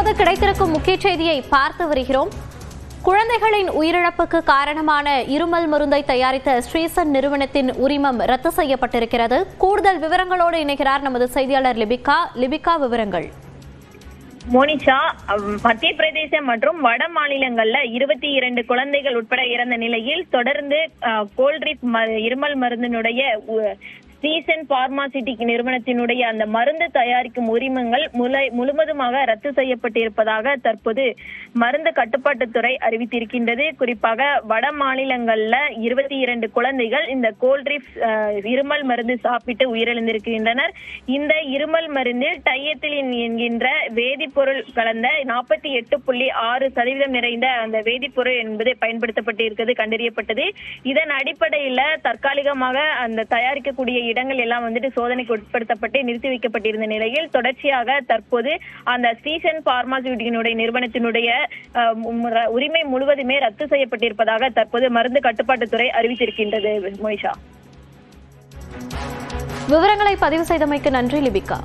தற்போது கிடைத்திருக்கும் முக்கிய செய்தியை பார்த்து வருகிறோம். குழந்தைகளின் உயிரிழப்புக்கு காரணமான இருமல் மருந்தை தயாரித்த ஸ்ரீசன் நிறுவனத்தின் உரிமம் ரத்து செய்யப்பட்டிருக்கிறது. கூடுதல் விவரங்களோடு இணைகிறார் நமது செய்தியாளர் லிபிகா. லிபிகா, விவரங்கள். மோனிஷா, மத்திய பிரதேசம் மற்றும் வட மாநிலங்கள்ல 22 குழந்தைகள் உட்பட இறந்த நிலையில் தொடர்ந்து கோல்ட்ரிப் இருமல் மருந்தினுடைய ஸ்ரீசன் பார்மாசிட்டிக் நிறுவனத்தினுடைய அந்த மருந்து தயாரிக்கும் உரிமங்கள் முழுவதுமாக ரத்து செய்யப்பட்டிருப்பதாக தற்போது மருந்து கட்டுப்பாட்டுத்துறை அறிவித்திருக்கின்றது. குறிப்பாக வட மாநிலங்கள்ல 22 குழந்தைகள் இந்த கோல்ட்ரிப் இருமல் மருந்து சாப்பிட்டு உயிரிழந்திருக்கின்றனர். இந்த இருமல் மருந்தில் டையத்திலின் என்கின்ற வேதிப்பொருள் கலந்த 48.6% நிறைந்த அந்த வேதிப்பொருள் என்பது பயன்படுத்தப்பட்டிருக்கிறது கண்டறியப்பட்டது. இதன் அடிப்படையில தற்காலிகமாக அந்த தயாரிக்கக்கூடிய இடங்கள் எல்லாம் சோதனைக்கு உட்படுத்தப்பட்டு நிறுத்தி வைக்கப்பட்டிருந்த நிலையில் தொடர்ச்சியாக தற்போது அந்த ஸ்ரீசன் பார்மாசியூட்டிக்கினுடைய நிறுவனத்தினுடைய உரிமை முழுவதுமே ரத்து செய்யப்பட்டிருப்பதாக தற்போது மருந்து கட்டுப்பாட்டுத்துறை அறிவித்திருக்கின்றது. மோனிஷா, விவரங்களை பதிவு செய்தமைக்கு நன்றி லிபிகா.